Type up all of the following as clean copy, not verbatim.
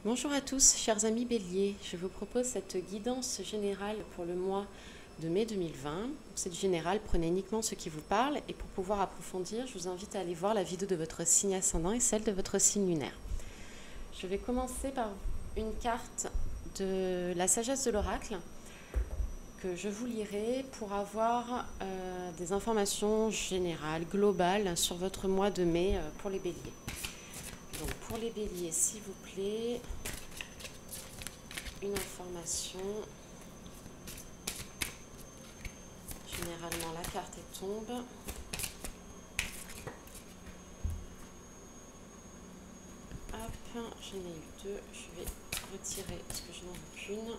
Bonjour à tous, chers amis Bélier. Je vous propose cette guidance générale pour le mois de mai 2020. Pour cette générale, prenez uniquement ce qui vous parle et pour pouvoir approfondir, je vous invite à aller voir la vidéo de votre signe ascendant et celle de votre signe lunaire. Je vais commencer par une carte de la sagesse de l'oracle que je vous lirai pour avoir des informations générales, globales sur votre mois de mai pour les Béliers. Donc pour les Béliers, s'il vous plaît, une information. Généralement, la carte tombe. Hop, j'en ai eu deux. Je vais retirer parce que je n'en veux qu'une.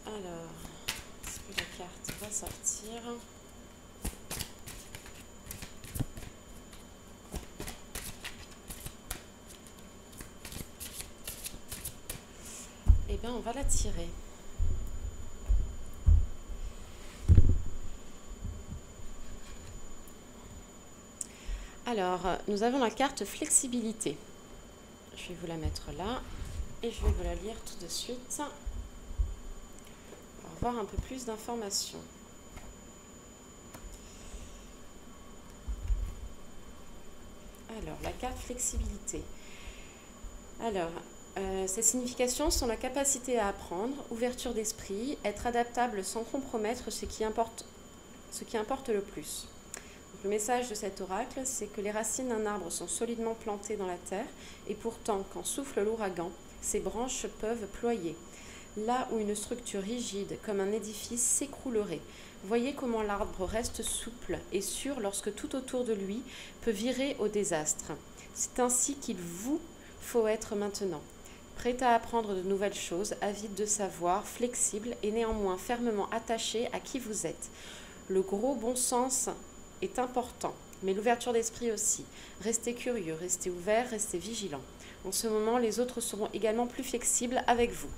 Alors, est-ce que la carte va sortir ? Eh bien, on va la tirer. Alors, nous avons la carte flexibilité. Je vais vous la mettre là et je vais vous la lire tout de suite pour avoir un peu plus d'informations. Alors, la carte flexibilité. Alors, ces significations sont la capacité à apprendre, ouverture d'esprit, être adaptable sans compromettre ce qui importe le plus. Donc, le message de cet oracle, c'est que les racines d'un arbre sont solidement plantées dans la terre et pourtant, quand souffle l'ouragan, ses branches peuvent ployer. Là où une structure rigide, comme un édifice, s'écroulerait. Voyez comment l'arbre reste souple et sûr lorsque tout autour de lui peut virer au désastre. C'est ainsi qu'il vous faut être maintenant. Prêt à apprendre de nouvelles choses, avide de savoir, flexible et néanmoins fermement attaché à qui vous êtes. Le gros bon sens est important, mais l'ouverture d'esprit aussi. Restez curieux, restez ouvert, restez vigilant. En ce moment, les autres seront également plus flexibles avec vous.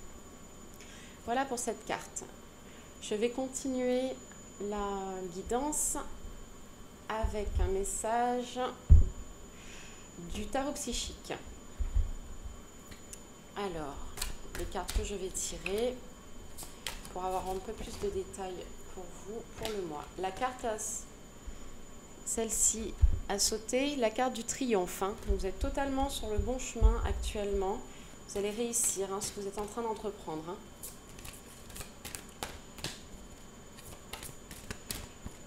Voilà pour cette carte. Je vais continuer la guidance avec un message du tarot psychique. Alors, les cartes que je vais tirer pour avoir un peu plus de détails pour vous, pour le mois. La carte, celle-ci a sauté, la carte du triomphe. Vous êtes totalement sur le bon chemin actuellement. Vous allez réussir ce que vous êtes en train d'entreprendre.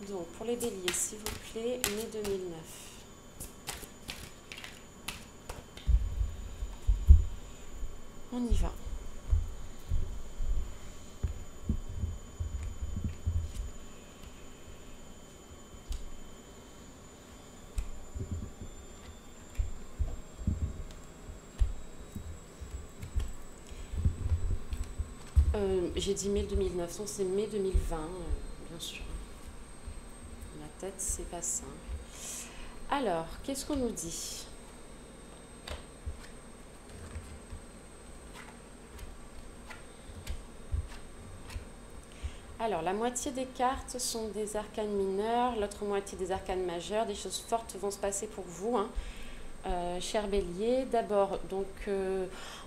Donc, pour les béliers, s'il vous plaît, mai 2009. On y va. J'ai dit mai 2009, non, c'est mai 2020, bien sûr. Ma tête, c'est pas simple. Alors, qu'est-ce qu'on nous dit ? Alors, la moitié des cartes sont des arcanes mineurs, l'autre moitié des arcanes majeures. Des choses fortes vont se passer pour vous, cher bélier. D'abord, donc,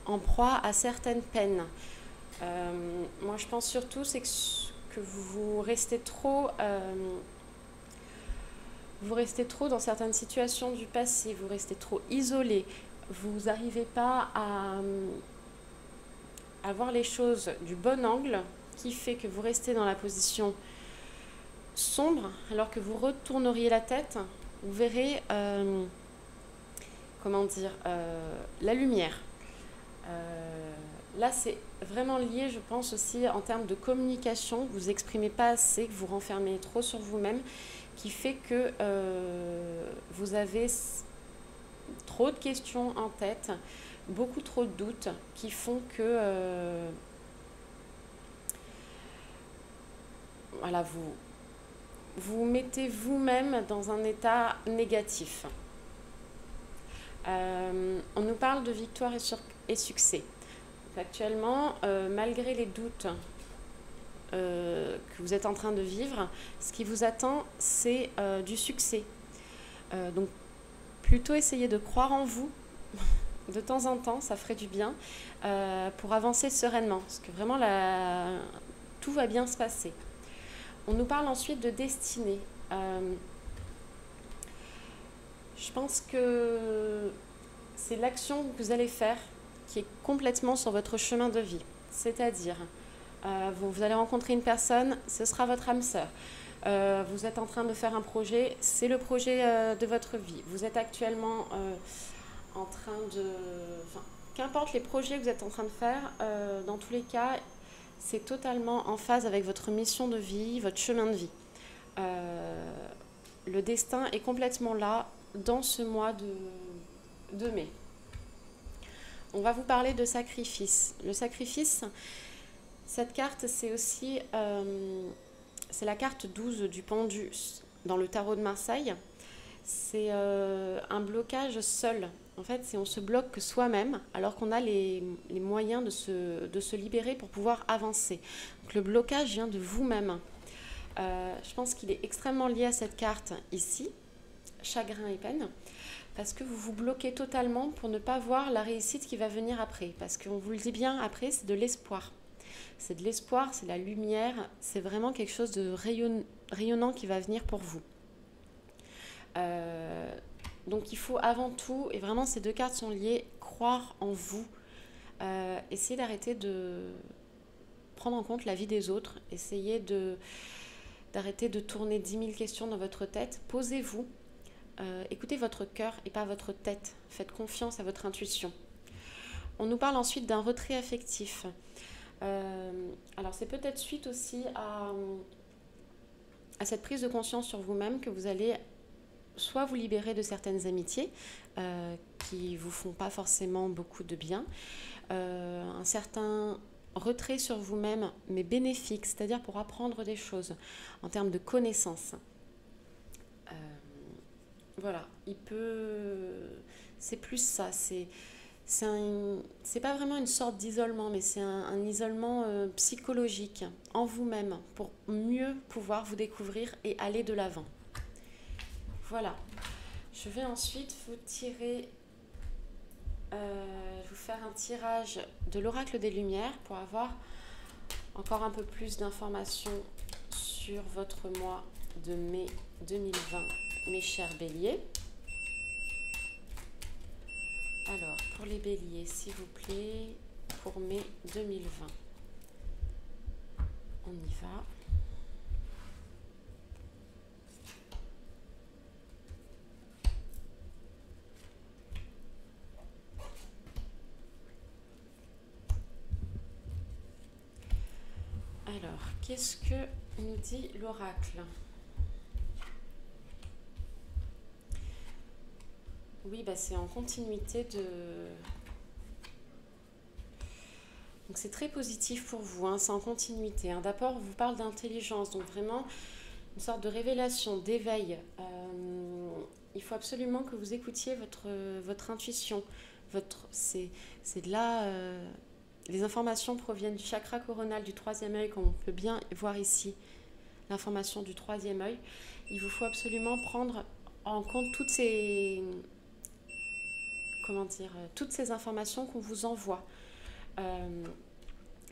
en proie à certaines peines. Moi, je pense surtout, c'est que vous restez trop dans certaines situations du passé, vous restez trop isolé, vous n'arrivez pas à voir les choses du bon angle, qui fait que vous restez dans la position sombre, alors que vous retourneriez la tête, vous verrez, la lumière. Là, c'est vraiment lié, je pense aussi, en termes de communication. Vous exprimez pas assez, que vous renfermez trop sur vous-même, qui fait que vous avez trop de questions en tête, beaucoup trop de doutes, qui font que vous vous mettez vous-même dans un état négatif. On nous parle de victoire et succès. Donc actuellement, malgré les doutes que vous êtes en train de vivre, ce qui vous attend, c'est du succès. Donc plutôt essayer de croire en vous de temps en temps, ça ferait du bien pour avancer sereinement, parce que vraiment tout va bien se passer. On nous parle ensuite de destinée. Je pense que c'est l'action que vous allez faire qui est complètement sur votre chemin de vie. C'est-à-dire, vous allez rencontrer une personne, ce sera votre âme sœur. Vous êtes en train de faire un projet, c'est le projet de votre vie. Vous êtes actuellement en train de... Enfin, qu'importe les projets que vous êtes en train de faire, dans tous les cas, c'est totalement en phase avec votre mission de vie, votre chemin de vie. Le destin est complètement là dans ce mois de mai. On va vous parler de sacrifice. Le sacrifice, cette carte, c'est aussi c'est la carte 12 du pendu dans le tarot de Marseille. C'est un blocage seul. En fait, on se bloque soi-même alors qu'on a les moyens de se libérer pour pouvoir avancer. Donc, le blocage vient de vous-même. Je pense qu'il est extrêmement lié à cette carte ici, chagrin et peine, parce que vous vous bloquez totalement pour ne pas voir la réussite qui va venir après. Parce qu'on vous le dit bien, après, c'est de l'espoir. C'est de l'espoir, c'est la lumière, c'est vraiment quelque chose de rayonnant qui va venir pour vous. Donc il faut avant tout, et vraiment ces deux cartes sont liées, croire en vous. Essayez d'arrêter de prendre en compte la vie des autres. Essayez d'arrêter de tourner 10 000 questions dans votre tête. Posez-vous. Écoutez votre cœur et pas votre tête. Faites confiance à votre intuition. On nous parle ensuite d'un retrait affectif. Alors c'est peut-être suite aussi à cette prise de conscience sur vous-même que vous allez soit vous libérer de certaines amitiés qui ne vous font pas forcément beaucoup de bien, un certain retrait sur vous-même mais bénéfique, c'est-à-dire pour apprendre des choses en termes de connaissances. Voilà, c'est plus ça, c'est pas vraiment une sorte d'isolement, mais c'est un isolement psychologique en vous-même pour mieux pouvoir vous découvrir et aller de l'avant. Voilà, je vais ensuite vous faire un tirage de l'oracle des Lumières pour avoir encore un peu plus d'informations sur votre mois de mai 2020, mes chers béliers. Alors, pour les béliers, s'il vous plaît, pour mai 2020, on y va. Alors, qu'est-ce que nous dit l'oracle ? Oui, c'est en continuité de... Donc c'est très positif pour vous, hein, c'est en continuité. D'abord, on vous parle d'intelligence, donc vraiment une sorte de révélation, d'éveil. Il faut absolument que vous écoutiez votre intuition. C'est de là... les informations proviennent du chakra coronal du troisième œil, comme on peut bien voir ici, l'information du troisième œil. Il vous faut absolument prendre en compte toutes ces informations qu'on vous envoie.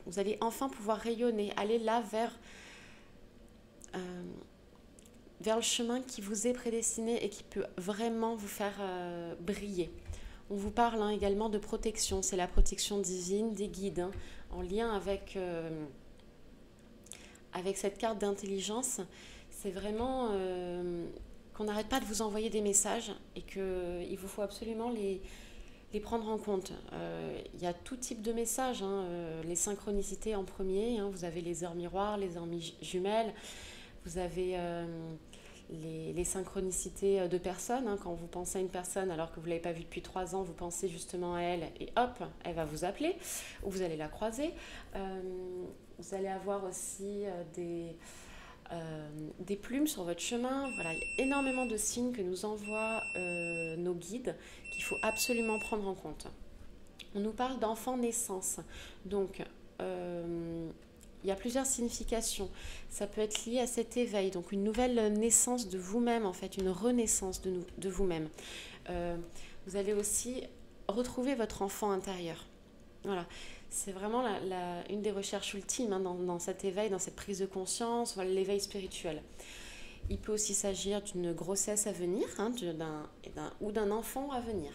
Vous allez enfin pouvoir rayonner, aller là vers le chemin qui vous est prédestiné et qui peut vraiment vous faire briller. On vous parle également de protection, c'est la protection divine des guides, en lien avec cette carte d'intelligence. C'est vraiment qu'on n'arrête pas de vous envoyer des messages et qu'il vous faut absolument les prendre en compte. Il y a tout type de messages, les synchronicités en premier, vous avez les heures miroirs, les heures jumelles, vous avez... les synchronicités de personnes, quand vous pensez à une personne alors que vous ne l'avez pas vue depuis 3 ans, vous pensez justement à elle et hop, elle va vous appeler ou vous allez la croiser. Vous allez avoir aussi des plumes sur votre chemin. Voilà, il y a énormément de signes que nous envoient nos guides qu'il faut absolument prendre en compte. On nous parle d'enfant naissance. Donc, il y a plusieurs significations. Ça peut être lié à cet éveil, donc une nouvelle naissance de vous-même, en fait, une renaissance de vous-même. Vous allez aussi retrouver votre enfant intérieur. Voilà, c'est vraiment une des recherches ultimes hein, dans cet éveil, dans cette prise de conscience, voilà, l'éveil spirituel. Il peut aussi s'agir d'une grossesse à venir hein, ou d'un enfant à venir.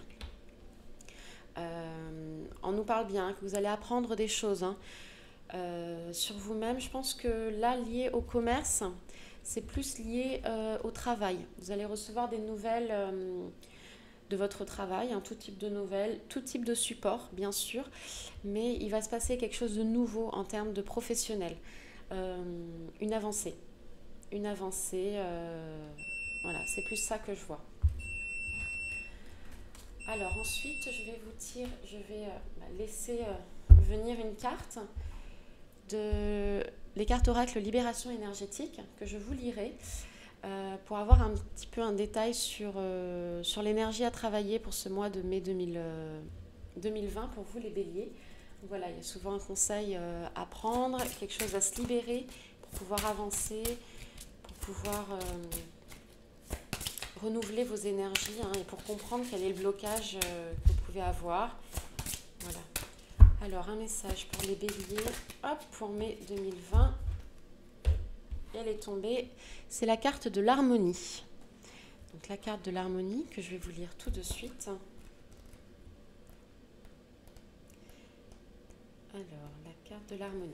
On nous parle bien que vous allez apprendre des choses hein, sur vous-même. Je pense que là, lié au commerce, c'est plus lié au travail. Vous allez recevoir des nouvelles de votre travail, hein, tout type de nouvelles, tout type de support, bien sûr, mais il va se passer quelque chose de nouveau en termes de professionnel. Une avancée. Une avancée, voilà, c'est plus ça que je vois. Alors ensuite, je vais laisser venir une carte les cartes oracles Libération énergétique que je vous lirai pour avoir un petit peu un détail sur l'énergie à travailler pour ce mois de mai 2020 pour vous les béliers. Donc voilà, il y a souvent un conseil à prendre, quelque chose à se libérer pour pouvoir avancer, pour pouvoir renouveler vos énergies hein, et pour comprendre quel est le blocage que vous pouvez avoir. Voilà. Alors, un message pour les béliers, hop, pour mai 2020. Elle est tombée, c'est la carte de l'harmonie. Donc, la carte de l'harmonie que je vais vous lire tout de suite. Alors, la carte de l'harmonie.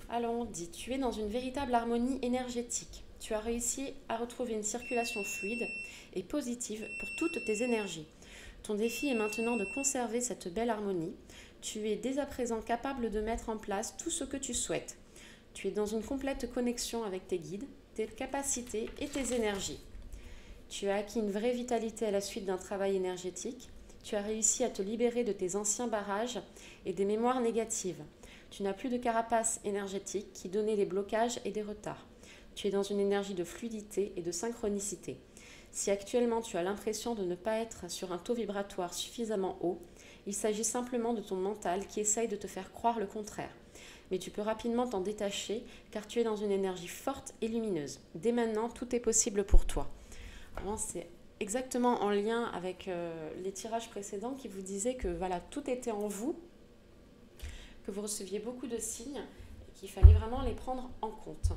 Alors, on dit, tu es dans une véritable harmonie énergétique. Tu as réussi à retrouver une circulation fluide et positive pour toutes tes énergies. Ton défi est maintenant de conserver cette belle harmonie. Tu es dès à présent capable de mettre en place tout ce que tu souhaites. Tu es dans une complète connexion avec tes guides, tes capacités et tes énergies. Tu as acquis une vraie vitalité à la suite d'un travail énergétique. Tu as réussi à te libérer de tes anciens barrages et des mémoires négatives. Tu n'as plus de carapace énergétique qui donnait des blocages et des retards. Tu es dans une énergie de fluidité et de synchronicité. Si actuellement tu as l'impression de ne pas être sur un taux vibratoire suffisamment haut, il s'agit simplement de ton mental qui essaye de te faire croire le contraire. Mais tu peux rapidement t'en détacher car tu es dans une énergie forte et lumineuse. Dès maintenant, tout est possible pour toi. C'est exactement en lien avec les tirages précédents qui vous disaient que voilà, tout était en vous, que vous receviez beaucoup de signes et qu'il fallait vraiment les prendre en compte.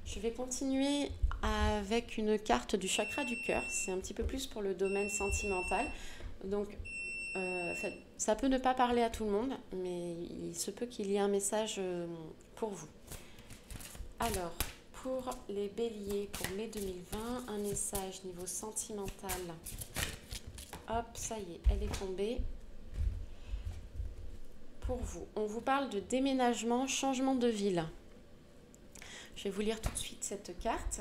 Je vais continuer avec une carte du chakra du cœur. C'est un petit peu plus pour le domaine sentimental. Donc, ça peut ne pas parler à tout le monde, mais il se peut qu'il y ait un message pour vous. Alors, pour les béliers, pour mai 2020, un message niveau sentimental. Hop, ça y est, elle est tombée. Pour vous, on vous parle de déménagement, changement de ville. Je vais vous lire tout de suite cette carte.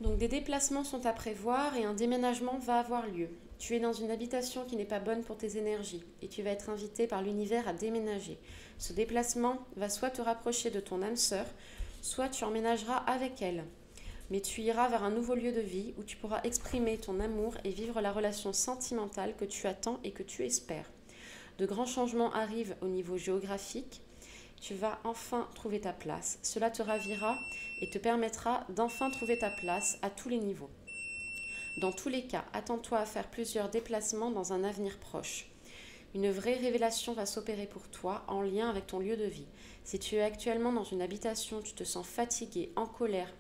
Donc des déplacements sont à prévoir et un déménagement va avoir lieu. Tu es dans une habitation qui n'est pas bonne pour tes énergies et tu vas être invité par l'univers à déménager. Ce déplacement va soit te rapprocher de ton âme sœur, soit tu emménageras avec elle. Mais tu iras vers un nouveau lieu de vie où tu pourras exprimer ton amour et vivre la relation sentimentale que tu attends et que tu espères. De grands changements arrivent au niveau géographique. Tu vas enfin trouver ta place. Cela te ravira et te permettra d'enfin trouver ta place à tous les niveaux. Dans tous les cas, attends-toi à faire plusieurs déplacements dans un avenir proche. Une vraie révélation va s'opérer pour toi en lien avec ton lieu de vie. Si tu es actuellement dans une habitation, tu te sens fatigué, en colère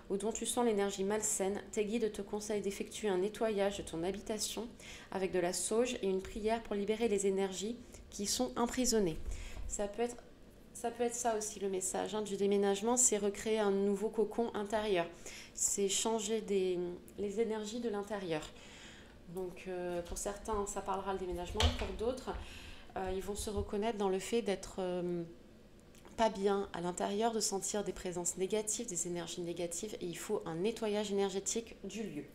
ou dont tu sens l'énergie malsaine, tes guides te conseillent d'effectuer un nettoyage de ton habitation avec de la sauge et une prière pour libérer les énergies qui sont emprisonnées. Ça peut être ça aussi le message du déménagement, c'est recréer un nouveau cocon intérieur. C'est changer les énergies de l'intérieur. Donc pour certains, ça parlera le déménagement. Pour d'autres, ils vont se reconnaître dans le fait d'être pas bien à l'intérieur, de sentir des présences négatives, des énergies négatives. Et il faut un nettoyage énergétique du lieu.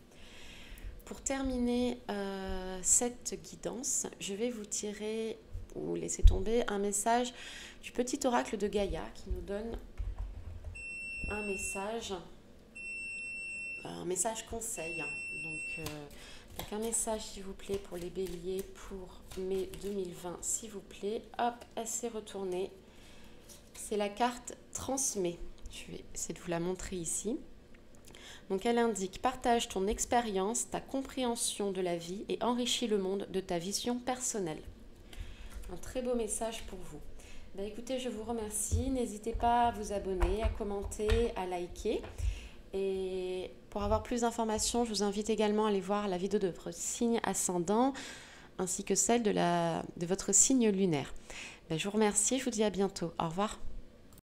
Pour terminer cette guidance, je vais vous tirer ou laisser tomber un message du petit oracle de Gaïa qui nous donne un message conseil. Donc Donc un message s'il vous plaît pour les béliers pour mai 2020, s'il vous plaît. Hop, elle s'est retournée. C'est la carte transmet. Je vais essayer de vous la montrer ici. Donc elle indique: partage ton expérience, ta compréhension de la vie et enrichis le monde de ta vision personnelle. Un très beau message pour vous. Écoutez, je vous remercie. N'hésitez pas à vous abonner, à commenter, à liker. Et pour avoir plus d'informations, je vous invite également à aller voir la vidéo de votre signe ascendant ainsi que celle de votre signe lunaire. Je vous remercie, je vous dis à bientôt. Au revoir.